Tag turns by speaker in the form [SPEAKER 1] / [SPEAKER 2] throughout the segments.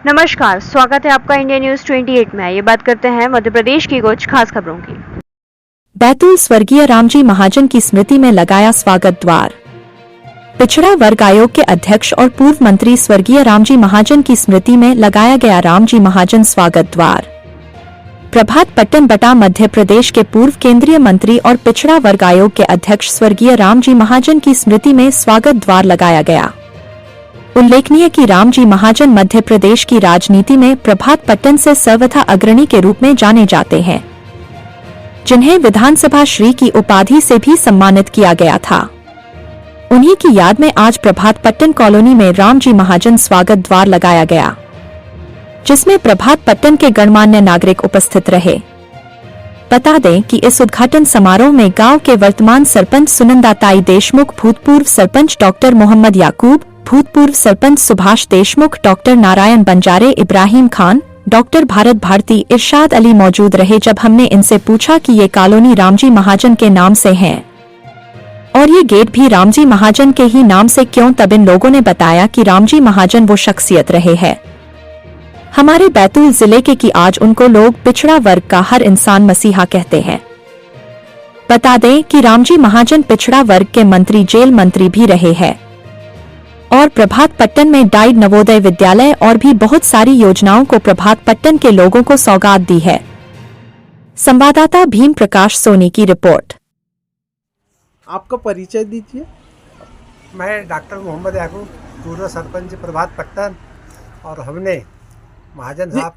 [SPEAKER 1] नमस्कार, स्वागत है आपका इंडिया न्यूज 28 में। ये बात करते हैं मध्य प्रदेश की कुछ खास खबरों की।
[SPEAKER 2] बैतूल स्वर्गीय रामजी महाजन की स्मृति में लगाया स्वागत द्वार। पिछड़ा वर्ग आयोग के अध्यक्ष और पूर्व मंत्री स्वर्गीय रामजी महाजन की स्मृति में लगाया गया रामजी महाजन स्वागत द्वार। प्रभात पट्टन बटा मध्य प्रदेश के पूर्व केंद्रीय मंत्री और पिछड़ा वर्ग आयोग के अध्यक्ष स्वर्गीय रामजी महाजन की स्मृति में स्वागत द्वार लगाया गया। उल्लेखनीय कि रामजी महाजन मध्य प्रदेश की राजनीति में प्रभात पट्टन से सर्वथा अग्रणी के रूप में जाने जाते हैं, जिन्हें विधानसभा श्री की उपाधि से भी सम्मानित किया गया था। उन्हीं की याद में आज प्रभात पट्टन कॉलोनी में रामजी महाजन स्वागत द्वार लगाया गया, जिसमें प्रभात पट्टन के गणमान्य नागरिक उपस्थित रहे। बता दें कि इस उद्घाटन समारोह में गांव के वर्तमान सरपंच सुनंदाताई देशमुख, भूतपूर्व सरपंच डॉक्टर मोहम्मद याकूब, भूतपूर्व सरपंच सुभाष देशमुख, डॉक्टर नारायण बंजारे, इब्राहिम खान, डॉक्टर भारत भारती, इरशाद अली मौजूद रहे। जब हमने इनसे पूछा कि ये कॉलोनी रामजी महाजन के नाम से है और ये गेट भी रामजी महाजन के ही नाम से क्यों, तब इन लोगों ने बताया कि रामजी महाजन वो शख्सियत रहे हैं हमारे बैतूल जिले के कि आज उनको लोग पिछड़ा वर्ग का हर इंसान मसीहा कहते हैं। बता दें कि रामजी महाजन पिछड़ा वर्ग के मंत्री, जेल मंत्री भी रहे हैं और प्रभात पट्टन में डाइड नवोदय विद्यालय और भी बहुत सारी योजनाओं को प्रभात पट्टन के लोगों को सौगात दी है। संवाददाता भीम प्रकाश सोनी की रिपोर्ट।
[SPEAKER 3] आपका परिचय दीजिए।
[SPEAKER 4] मैं डॉक्टर मोहम्मद याकूब, पूर्व सरपंच प्रभात पट्टन, और हमने महाजन साहब।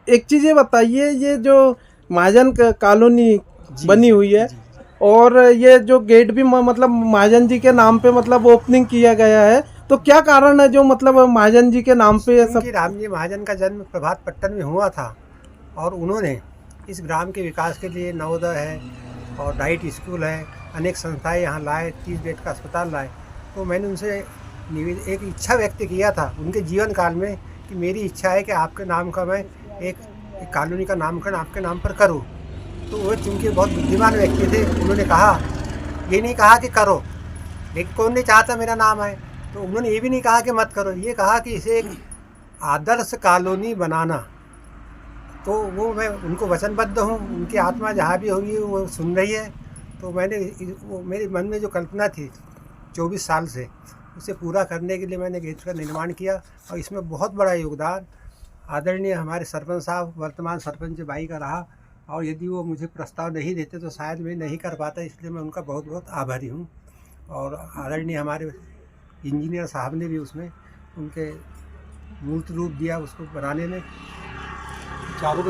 [SPEAKER 3] एक चीज़ ये बताइए, ये जो महाजन कॉलोनी बनी हुई है और ये जो गेट भी मतलब महाजन जी के नाम पे मतलब ओपनिंग किया गया है, तो क्या कारण है जो मतलब महाजन जी के नाम पे ये सब?
[SPEAKER 4] रामजी महाजन का जन्म प्रभात पट्टन में हुआ था और उन्होंने इस ग्राम के विकास के लिए नवोदय है और डाइट स्कूल है, अनेक संस्थाएं यहाँ लाए, 30 बेड का अस्पताल लाए। तो मैंने उनसे एक इच्छा व्यक्त किया था उनके जीवन काल में कि मेरी इच्छा है कि आपके नाम का मैं एक कॉलोनी का नामकरण आपके नाम पर करूँ। तो वो चूँकि बहुत बुद्धिमान व्यक्ति थे, उन्होंने कहा, ये नहीं कहा कि करो, लेकिन कौन नहीं चाहता मेरा नाम है, तो उन्होंने ये भी नहीं कहा कि मत करो, ये कहा कि इसे एक आदर्श कॉलोनी बनाना। तो वो मैं उनको वचनबद्ध हूँ, उनकी आत्मा जहाँ भी होगी वो सुन रही है। तो मैंने वो मेरे मन में जो कल्पना थी 24 साल से, उसे पूरा करने के लिए मैंने गेट का निर्माण किया और इसमें बहुत बड़ा योगदान आदरणीय हमारे सरपंच साहब, वर्तमान सरपंच बाई का रहा। और यदि वो मुझे प्रस्ताव नहीं देते तो शायद मैं नहीं कर पाता, इसलिए मैं उनका बहुत बहुत आभारी हूँ। और आदरणीय हमारे इंजीनियर साहब ने भी उसमें उनके मूर्त रूप दिया उसको बनाने में।
[SPEAKER 3] चारों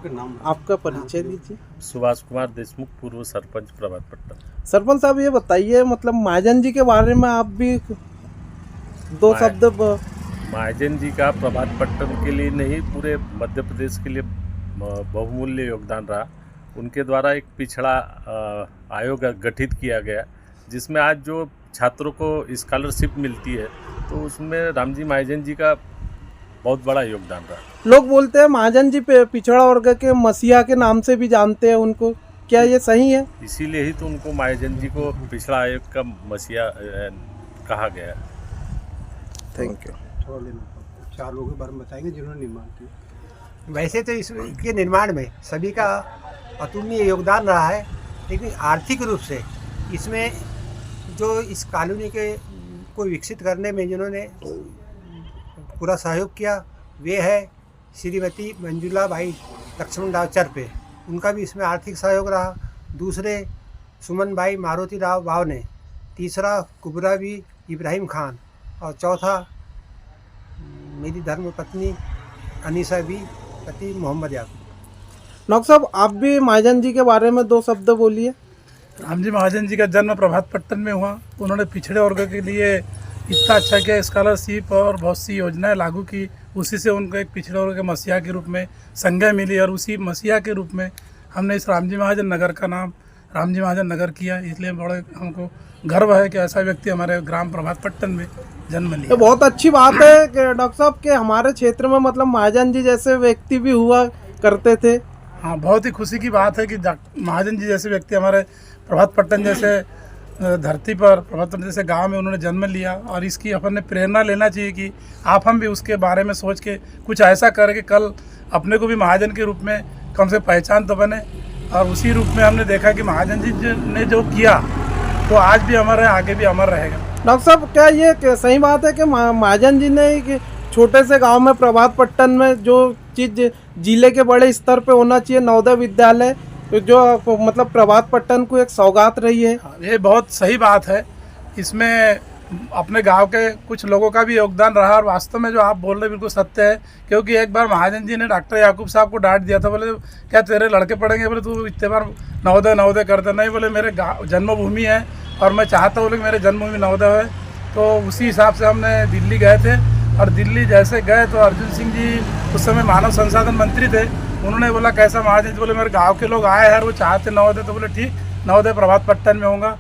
[SPEAKER 3] के नाम आपका परिचय दीजिए।
[SPEAKER 5] सुभाष कुमार देशमुख, पूर्व सरपंच प्रभात पट्टन।
[SPEAKER 3] सरपंच साहब, ये बताइए मतलब महाजन जी के बारे में आप भी दो शब्द।
[SPEAKER 5] महाजन जी का प्रभात पट्टन के लिए नहीं, पूरे मध्य प्रदेश के लिए बहुमूल्य योगदान रहा। उनके द्वारा एक पिछड़ा आयोग गठित किया गया, जिसमें आज जो छात्रों को स्कॉलरशिप मिलती है, तो उसमें रामजी महाजन जी का बहुत बड़ा योगदान रहा।
[SPEAKER 3] लोग बोलते हैं महाजन जी पिछड़ा वर्ग के मसीहा के नाम से भी जानते हैं उनको, क्या ये सही है?
[SPEAKER 5] इसीलिए ही तो उनको महाजन जी को पिछड़ा आयोग का मसीहा कहा गया।
[SPEAKER 3] Thank you.
[SPEAKER 4] चार लोगों के बारे में बताएंगे जिन्होंने निर्माण किया। वैसे तो इसके निर्माण में सभी का अतुलनीय योगदान रहा है, लेकिन आर्थिक रूप से इसमें जो इस कॉलोनी के को विकसित करने में जिन्होंने पूरा सहयोग किया वे है श्रीमती मंजुला बाई लक्ष्मण राव चरपे, उनका भी इसमें आर्थिक सहयोग रहा। दूसरे सुमन भाई मारुति राव भाव ने, तीसरा कुबरा भी इब्राहिम खान, और चौथा मेरी धर्मपत्नी अनीसा भी, पति मोहम्मद याकूब।
[SPEAKER 3] डॉक्टर साहब, आप भी महाजन जी के बारे में दो शब्द बोलिए।
[SPEAKER 6] रामजी महाजन जी का जन्म प्रभात पट्टन में हुआ। उन्होंने पिछड़े वर्ग के लिए इतना अच्छा किया, स्कॉलरशिप और बहुत सी योजनाएं लागू की। उसी से उनको एक पिछड़े वर्ग के मसीहा के रूप में संज्ञा मिली और उसी मसीहा के रूप में हमने इस रामजी महाजन नगर का नाम रामजी महाजन नगर किया। इसलिए बड़े हमको गर्व है कि ऐसा व्यक्ति हमारे ग्राम प्रभात पट्टन में जन्म लिया।
[SPEAKER 3] ये बहुत अच्छी बात है कि डॉक्टर साहब के हमारे क्षेत्र में मतलब महाजन जी जैसे व्यक्ति भी हुआ करते थे।
[SPEAKER 6] हाँ, बहुत ही खुशी की बात है कि महाजन जी जैसे व्यक्ति हमारे प्रभात पट्टन जैसे धरती पर प्रभात पट्टन जैसे गांव में उन्होंने जन्म लिया, और इसकी अपन ने प्रेरणा लेना चाहिए कि हम भी उसके बारे में सोच के कुछ ऐसा करें कि कल अपने को भी महाजन के रूप में कम से पहचान तो बने। और उसी रूप में हमने देखा कि महाजन जी ने जो किया तो आज भी अमर है, आगे भी अमर रहेगा।
[SPEAKER 3] डॉक्टर साहब, क्या ये सही बात है कि महाजन जी ने एक छोटे से गांव में प्रभात पट्टन में जो चीज़ जिले के बड़े स्तर पे होना चाहिए, नवोदय विद्यालय, जो मतलब प्रभात पट्टन को एक सौगात रही है?
[SPEAKER 6] ये बहुत सही बात है। इसमें अपने गांव के कुछ लोगों का भी योगदान रहा, और वास्तव में जो आप बोल रहे बिल्कुल सत्य है। क्योंकि एक बार महाजन जी ने डॉक्टर याकूब साहब को डांट दिया था, बोले क्या तेरे लड़के पढ़ेंगे, बोले तू इतने बार नवोदय करते नहीं, बोले मेरे जन्मभूमि है और मैं चाहता हूँ कि मेरे जन्मभूमि नवोदय है। तो उसी हिसाब से हमने दिल्ली गए थे, और दिल्ली जैसे गए तो अर्जुन सिंह जी उस समय मानव संसाधन मंत्री थे। उन्होंने बोला कैसा महाजन जी, बोले मेरे गाँव के लोग आए हैं और वो चाहते नवोदय, तो बोले ठीक, नवोदय प्रभात पट्टन में होगा।